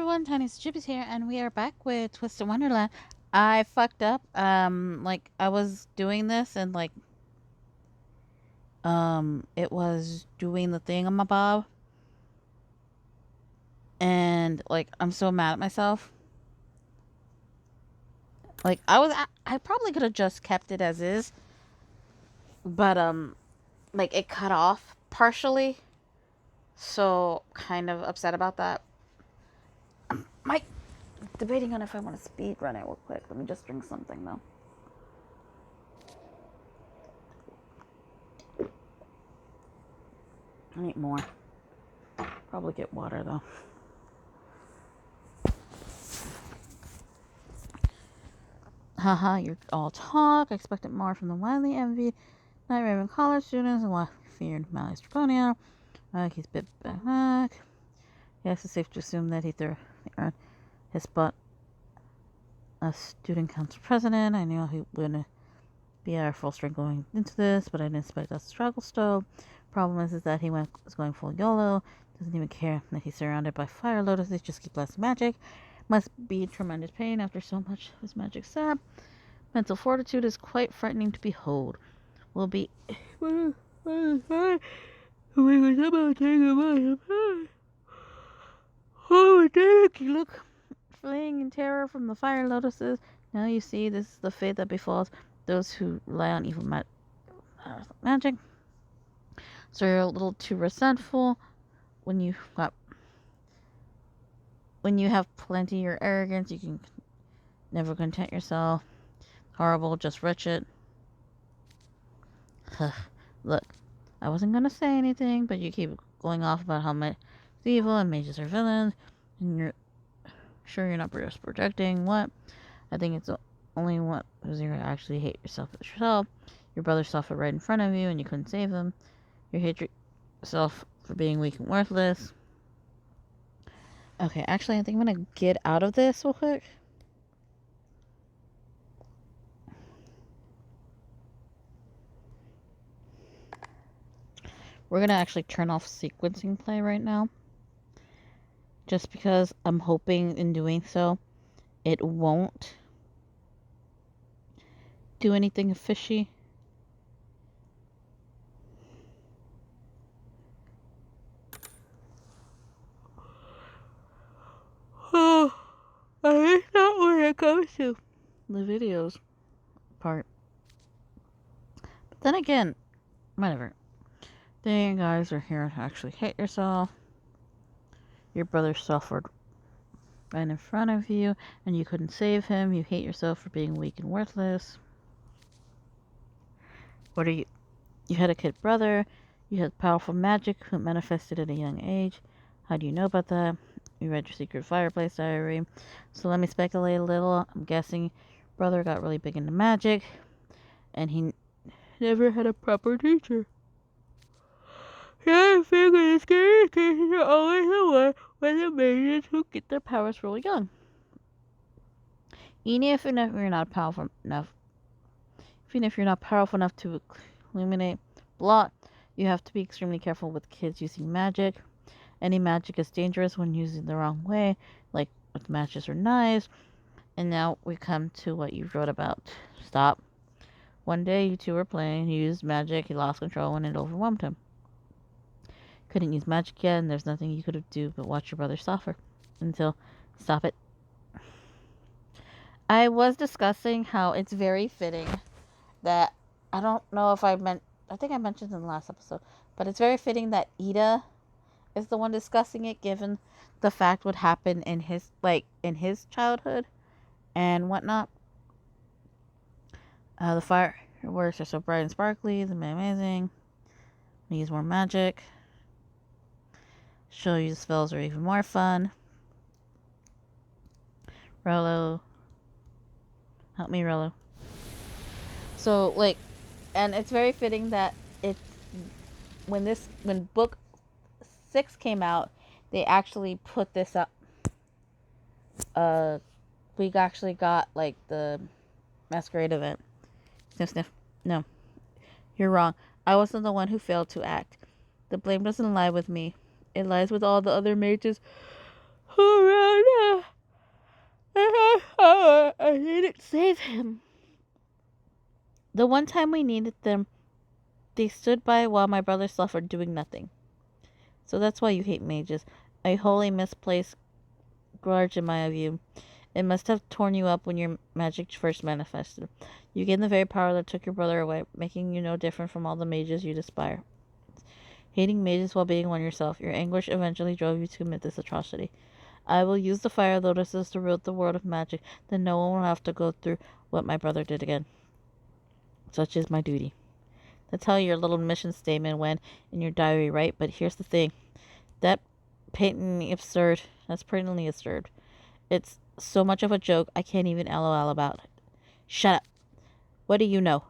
everyone, Tiniestofchibis here, and we are back with Twisted Wonderland. I fucked up. I was doing this, and it was doing the thing on my bob, and I'm so mad at myself. I probably could have just kept it as is, but it cut off partially, so kind of upset about that. My debating on if I want to speed run it real quick. Let me just drink something though. I need more. Probably get water though. Haha, you're all talk. I expected more from the widely envied Night Raven college students and widely feared Malleus Draconia. He's bit back. Yes, it's safe to assume that he earned his spot as student council president. I knew he wouldn't be our full strength going into this, but I didn't expect us to struggle still. Problem is that he was going full YOLO. Doesn't even care that he's surrounded by fire lotuses. Just keep blasting magic. Must be tremendous pain after so much of his magic sap. Mental fortitude is quite frightening to behold. Will be. Oh, look, fleeing in terror from the fire lotuses. Now you see, this is the fate that befalls those who rely on evil magic. So you're a little too resentful when you have plenty of your arrogance. You can never content yourself. Horrible, just wretched. Look, I wasn't gonna say anything, but you keep going off about how much it's evil and mages are villains, and you're sure you're not just projecting. What? I think it's only what because you actually hate yourself. Your brother suffered right in front of you, and you couldn't save him. You hate yourself for being weak and worthless. Okay, actually, I think I'm gonna get out of this real quick. We're gonna actually turn off sequencing play right now. Just because I'm hoping in doing so, it won't do anything fishy. Oh, I not when it comes to the videos part. But then again, whatever. There you guys are here to actually hate yourself. Your brother suffered right in front of you, and you couldn't save him. You hate yourself for being weak and worthless. What are you? You had a kid brother. You had powerful magic who manifested at a young age. How do you know about that? You read your secret fireplace diary. So let me speculate a little. I'm guessing brother got really big into magic, and he never had a proper teacher. Yeah, I figure the scary cases are always the one with the mages who get their powers really young. Even if you're not powerful enough, to illuminate blot, you have to be extremely careful with kids using magic. Any magic is dangerous when used the wrong way, like with matches or knives. And now we come to what you wrote about. Stop. One day you two were playing, he used magic, he lost control and it overwhelmed him. Couldn't use magic yet, and there's nothing you could do but watch your brother suffer. Stop it. I was discussing how it's very fitting that, I don't know if I think I mentioned in the last episode, but it's very fitting that Ida is the one discussing it, given the fact what happened in his childhood and whatnot. The fireworks are so bright and sparkly, they're amazing. We use more magic. Show you the spells are even more fun. Rollo. Help me, Rollo. So, and it's very fitting that when book 6 came out, they actually put this up. We actually got, the masquerade event. Sniff, sniff. No. You're wrong. I wasn't the one who failed to act. The blame doesn't lie with me. It lies with all the other mages who around Save him. The one time we needed them, they stood by while my brother suffered doing nothing. So that's why you hate mages. A wholly misplaced grudge in my view. It must have torn you up when your magic first manifested. You gained the very power that took your brother away, making you no different from all the mages you'd aspire. Hating mages while being one yourself, your anguish eventually drove you to commit this atrocity. I will use the fire lotuses to rid the world of magic, then no one will have to go through what my brother did again. Such is my duty. That's how your little mission statement went in your diary, right? But here's the thing. That's patently absurd. It's so much of a joke, I can't even LOL about it. Shut up. What do you know?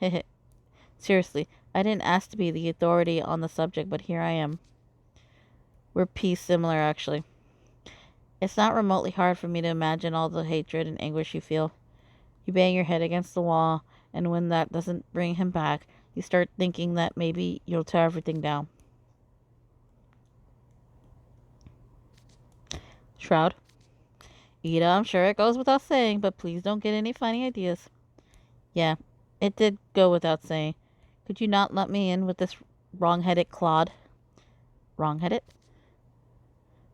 Heh. Seriously, I didn't ask to be the authority on the subject, but here I am. We're piece similar, actually. It's not remotely hard for me to imagine all the hatred and anguish you feel. You bang your head against the wall, and when that doesn't bring him back, you start thinking that maybe you'll tear everything down. Shroud. Ida, I'm sure it goes without saying, but please don't get any funny ideas. Yeah, it did go without saying. Could you not let me in with this wrong-headed clod? Wrong-headed?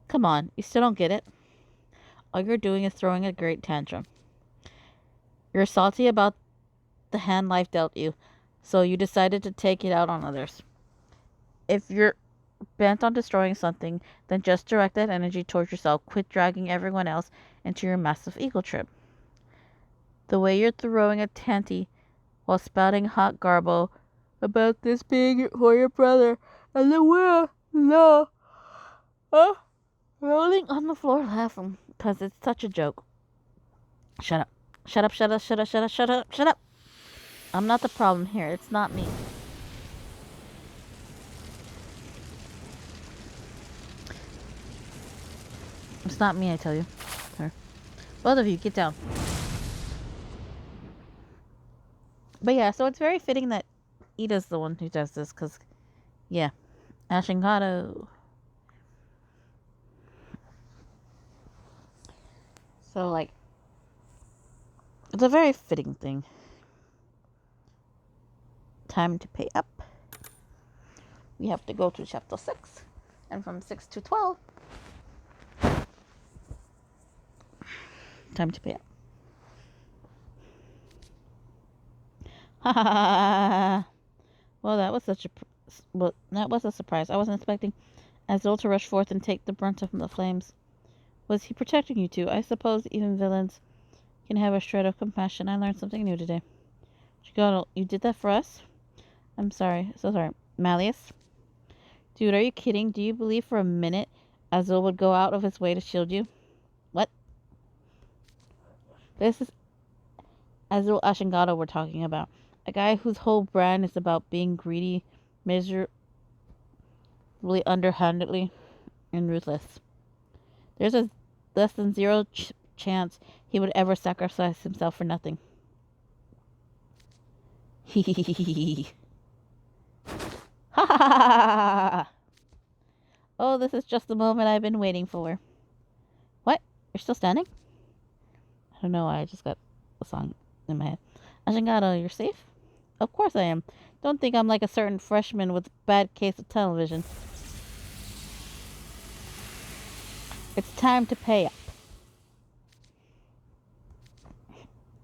Come on, you still don't get it? All you're doing is throwing a great tantrum. You're salty about the hand life dealt you, so you decided to take it out on others. If you're bent on destroying something, then just direct that energy towards yourself. Quit dragging everyone else into your massive ego trip. The way you're throwing a tanty while spouting hot garble about this being for your brother and the world, no. Rolling on the floor laughing, because it's such a joke. Shut up. Shut up, shut up, shut up, shut up, shut up, shut up. I'm not the problem here. It's not me. It's not me, I tell you. Her. Both of you, get down. But yeah, so it's very fitting that Ida's the one who does this, because, yeah. Ashingato. So, like, it's a very fitting thing. Time to pay up. We have to go to chapter 6. And from 6 to 12. Time to pay up. Ha ha ha. Well, that was a surprise. I wasn't expecting Azul to rush forth and take the brunt of the flames. Was he protecting you two? I suppose even villains can have a shred of compassion. I learned something new today. Chigoto, you did that for us? I'm sorry. So sorry. Malleus? Dude, are you kidding? Do you believe for a minute Azul would go out of his way to shield you? What? This is Azul Ashingato we're talking about. A guy whose whole brand is about being greedy, miserably underhandedly, and ruthless. There's a less than zero chance he would ever sacrifice himself for nothing. Hee. Ha ha ha! Oh, this is just the moment I've been waiting for. What? You're still standing? I don't know why I just got a song in my head. Ashingato, you're safe? Of course I am. Don't think I'm like a certain freshman with a bad case of tunnel vision. It's time to pay up.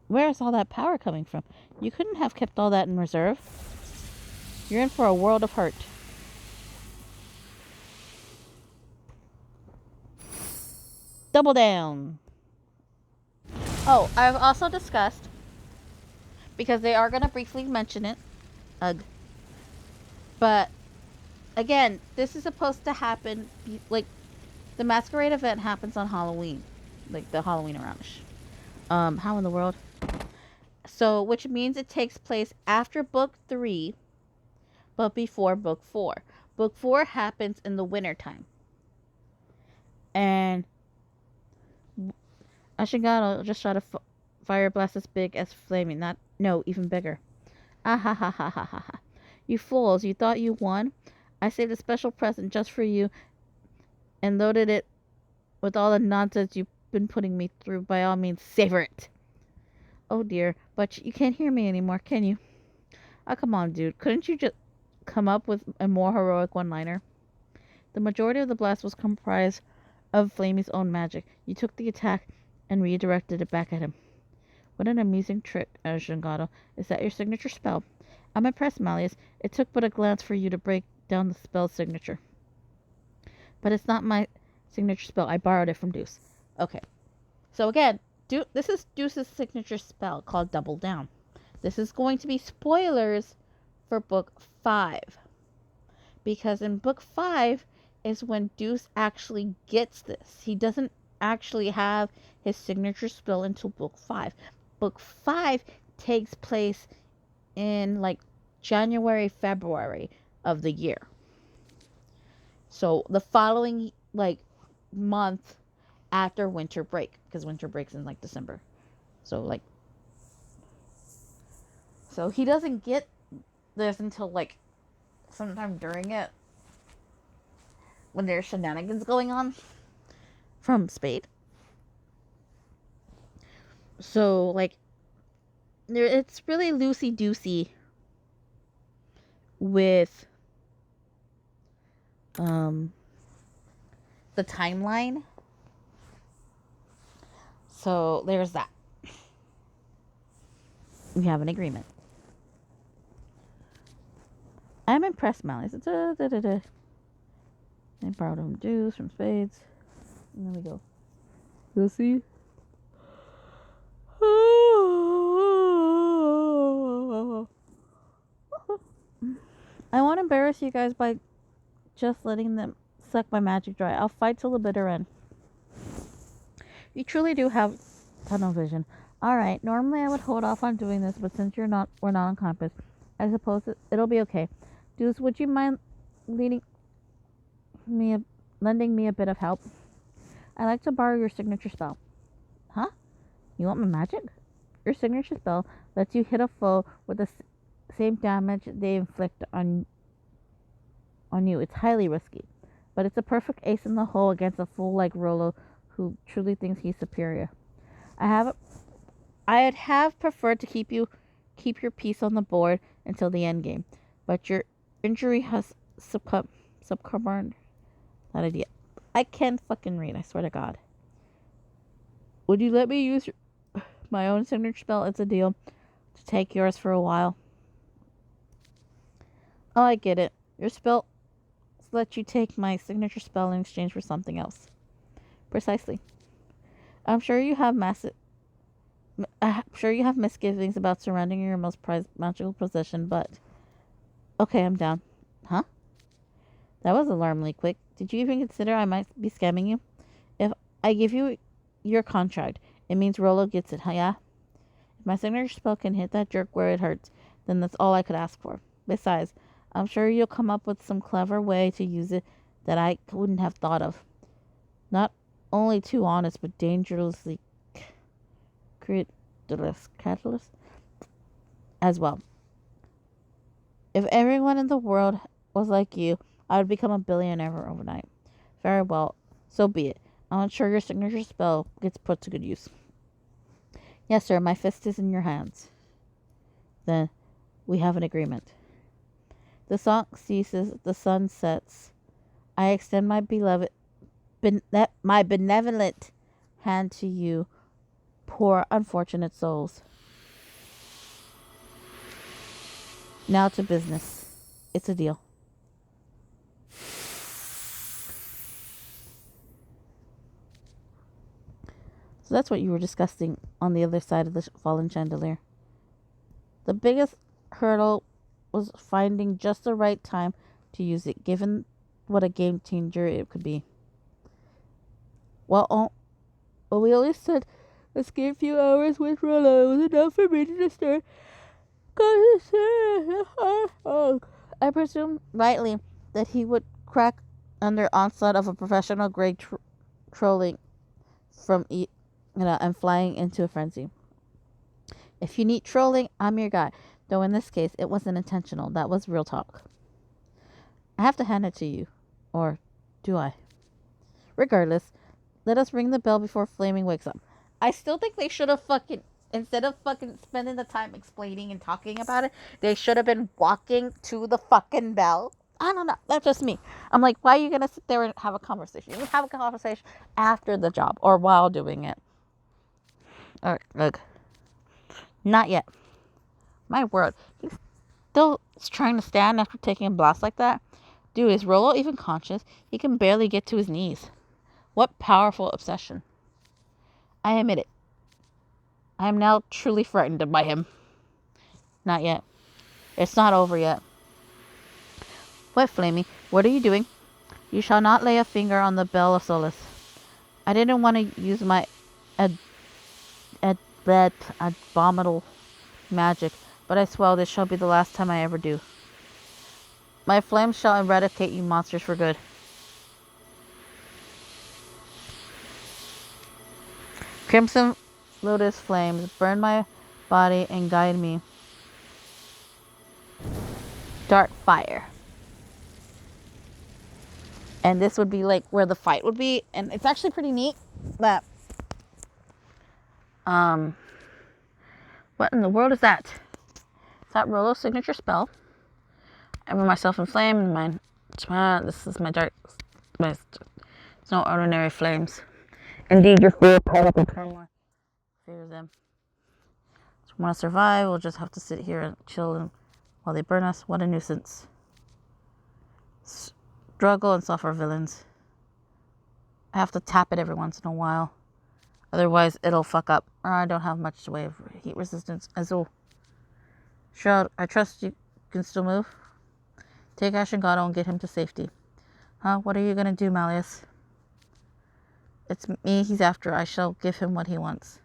Where is all that power coming from? You couldn't have kept all that in reserve. You're in for a world of hurt. Double down. Oh, I've also discussed, because they are going to briefly mention it. Ugh. But, again, this is supposed to happen, like, the masquerade event happens on Halloween. Like, the Halloween around-ish. How in the world? So, which means it takes place after book 3, but before book 4. Book 4 happens in the wintertime. And Ashingato just shot a fire blast as big as flaming. Even bigger. Ah ha ha ha ha ha ha. You fools, you thought you won? I saved a special present just for you and loaded it with all the nonsense you've been putting me through. By all means, savor it. Oh dear, but you can't hear me anymore, can you? Oh, come on, dude. Couldn't you just come up with a more heroic one-liner? The majority of the blast was comprised of Flamey's own magic. You took the attack and redirected it back at him. What an amusing trick, Shingato. Is that your signature spell? I'm impressed, Malleus. It took but a glance for you to break down the spell's signature. But it's not my signature spell. I borrowed it from Deuce. Okay. So again, this is Deuce's signature spell called Double Down. This is going to be spoilers for Book 5. Because in Book 5 is when Deuce actually gets this. He doesn't actually have his signature spell until Book 5. Book 5 takes place in like January, February of the year. So the following like month after winter break, because winter breaks in like December. So he doesn't get this until like sometime during it when there's shenanigans going on from Spade. So like it's really loosey-goosey with the timeline. So there's that. We have an agreement. I'm impressed, Malleus. I borrowed them Deuce from Spades. And there we go. You'll see. I won't embarrass you guys by just letting them suck my magic dry. I'll fight till the bitter end. You truly do have tunnel vision. Alright, normally I would hold off on doing this, but since we're not on campus, I suppose it'll be okay. Deuce, would you mind lending me a bit of help? I'd like to borrow your signature spell. Huh? You want my magic? Your signature spell lets you hit a foe with the same damage they inflict on you. It's highly risky, but it's a perfect ace in the hole against a fool like Rollo who truly thinks he's superior. I'd have preferred to keep your piece on the board until the end game, but your injury has succumbed that idea. I can't fucking read, I swear to God. Would you let me use my own signature spell? It's a deal to take yours for a while. Oh, I get it. Your spell lets you take my signature spell in exchange for something else. Precisely. I'm sure you have misgivings about surrendering your most prized magical possession, but okay, I'm down. Huh? That was alarmingly quick. Did you even consider I might be scamming you? If I give you your contract, it means Rollo gets it, huh? Yeah? If my signature spell can hit that jerk where it hurts, then that's all I could ask for. Besides, I'm sure you'll come up with some clever way to use it that I wouldn't have thought of. Not only too honest, but dangerously catalyst as well. If everyone in the world was like you, I would become a billionaire overnight. Very well, so be it. I'll ensure your signature spell gets put to good use. Yes, sir, my fist is in your hands. Then we have an agreement. The song ceases, the sun sets. I extend my benevolent hand to you, poor unfortunate souls. Now to business. It's a deal. So that's what you were discussing on the other side of the fallen chandelier. The biggest hurdle was finding just the right time to use it, given what a game changer it could be. Well, we only said a few hours with Rollo. It was enough for me to disturb. I presumed rightly that he would crack under onslaught of a professional grade trolling from and flying into a frenzy. If you need trolling, I'm your guy. Though in this case, it wasn't intentional. That was real talk. I have to hand it to you. Or do I? Regardless, let us ring the bell before Flaming wakes up. I still think they should have fucking Instead of fucking spending the time explaining and talking about it, they should have been walking to the fucking bell. I don't know. That's just me. I'm like, why are you gonna sit there and have a conversation? You can have a conversation after the job or while doing it. Or look, not yet. My word, he's still trying to stand after taking a blast like that. Dude, is Rollo even conscious? He can barely get to his knees. What powerful obsession. I admit it. I am now truly frightened by him. Not yet. It's not over yet. What, Flamey? What are you doing? You shall not lay a finger on the bell of solace. I didn't want to use my abominable magic, but I swear this shall be the last time I ever do. My flames shall eradicate you monsters for good. Crimson lotus flames burn my body and guide me. Dark fire. And this would be like where the fight would be. And it's actually pretty neat that what in the world is that? Is that Rollo's signature spell? I remove myself in flame and mine. This is my dark. It's no ordinary flames. Indeed, your fear piled up and turn more. Fear them. So want to survive? We'll just have to sit here and chill while they burn us. What a nuisance. Struggle and suffer villains. I have to tap it every once in a while. Otherwise, it'll fuck up. I don't have much way of heat resistance. Azul. Shroud, I trust you can still move. Take Ash and Gato and get him to safety. Huh? What are you gonna do, Malleus? It's me he's after. I shall give him what he wants.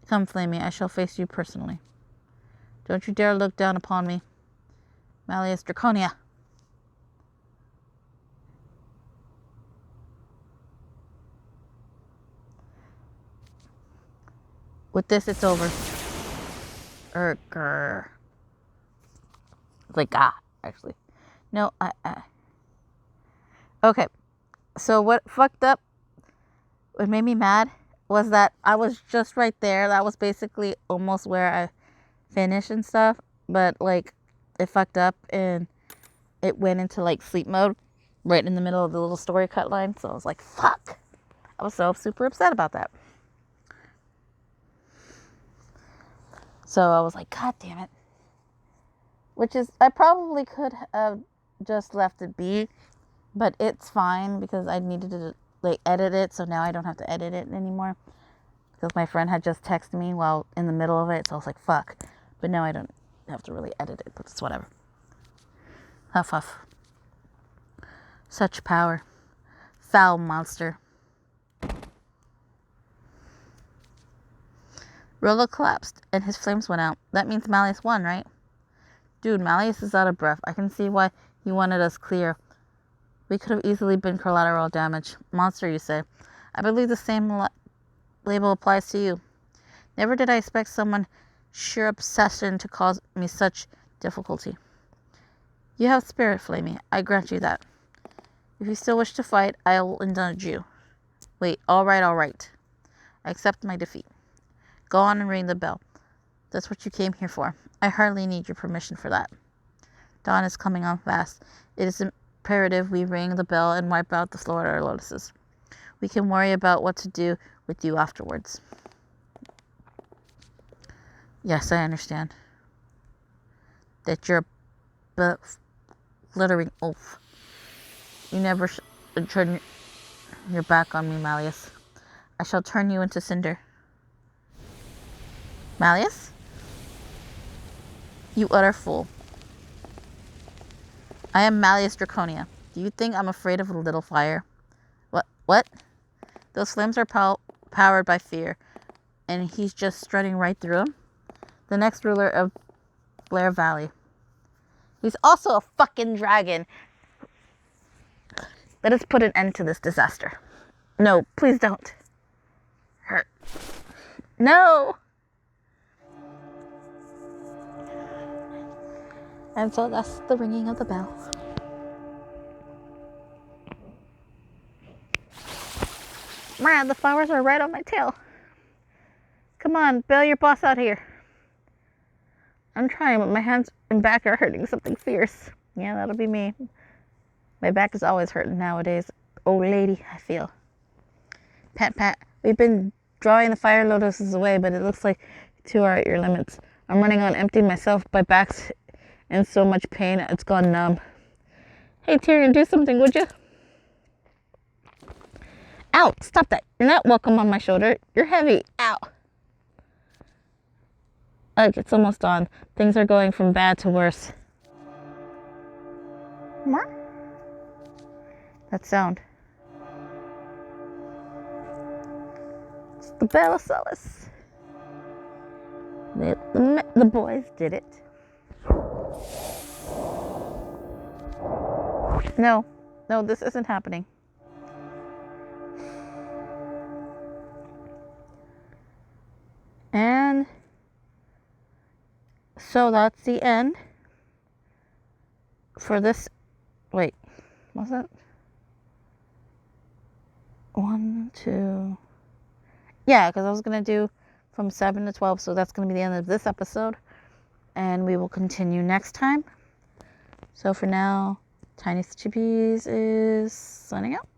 Come, Flamey. I shall face you personally. Don't you dare look down upon me. Malleus Draconia. With this, it's over. Grr. It's like, actually. No, Okay. So what fucked up, what made me mad, was that I was just right there. That was basically almost where I finished and stuff. But, like, it fucked up and it went into, like, sleep mode right in the middle of the little story cut line. So I was like, fuck. I was so super upset about that. So I was like, God damn it. Which is, I probably could have just left it be, but it's fine because I needed to like edit it, so now I don't have to edit it anymore. Because my friend had just texted me while in the middle of it, so I was like, fuck. But now I don't have to really edit it, but it's whatever. Huff huff. Such power. Foul monster. Rollo collapsed, and his flames went out. That means Malleus won, right? Dude, Malleus is out of breath. I can see why he wanted us clear. We could have easily been collateral damage. Monster, you say. I believe the same label applies to you. Never did I expect someone sheer obsession to cause me such difficulty. You have spirit, Flamey. I grant you that. If you still wish to fight, I will indulge you. Wait, all right. I accept my defeat. Go on and ring the bell. That's what you came here for. I hardly need your permission for that. Dawn is coming on fast. It is imperative we ring the bell and wipe out the Florida lotuses. We can worry about what to do with you afterwards. Yes, I understand. That you're a glittering oaf. You never turn your back on me, Malleus. I shall turn you into cinder. Malleus? You utter fool. I am Malleus Draconia. Do you think I'm afraid of a little fire? What? Those flames are powered by fear, and he's just strutting right through them? The next ruler of Blair Valley. He's also a fucking dragon. Let us put an end to this disaster. No, please don't. Hurt. No! And so that's the ringing of the bell. Man, the flowers are right on my tail. Come on, bail your boss out here. I'm trying, but my hands and back are hurting something fierce. Yeah, that'll be me. My back is always hurting nowadays. Old lady, I feel. Pat, pat. We've been drawing the fire lotuses away, but it looks like 2 are at your limits. I'm running on empty myself. My back's in so much pain, it's gone numb. Hey, Tyrion, do something, would you? Ow! Stop that. You're not welcome on my shoulder. You're heavy. Ow. Ugh, it's almost dawn. Things are going from bad to worse. That sound. It's the Bella Solace. The boys did it. No, this isn't happening. And so that's the end for this. Wait, was it? 1, 2. Yeah, because I was going to do from 7 to 12, so that's going to be the end of this episode. And we will continue next time. So for now, Tiniestofchibis is signing out.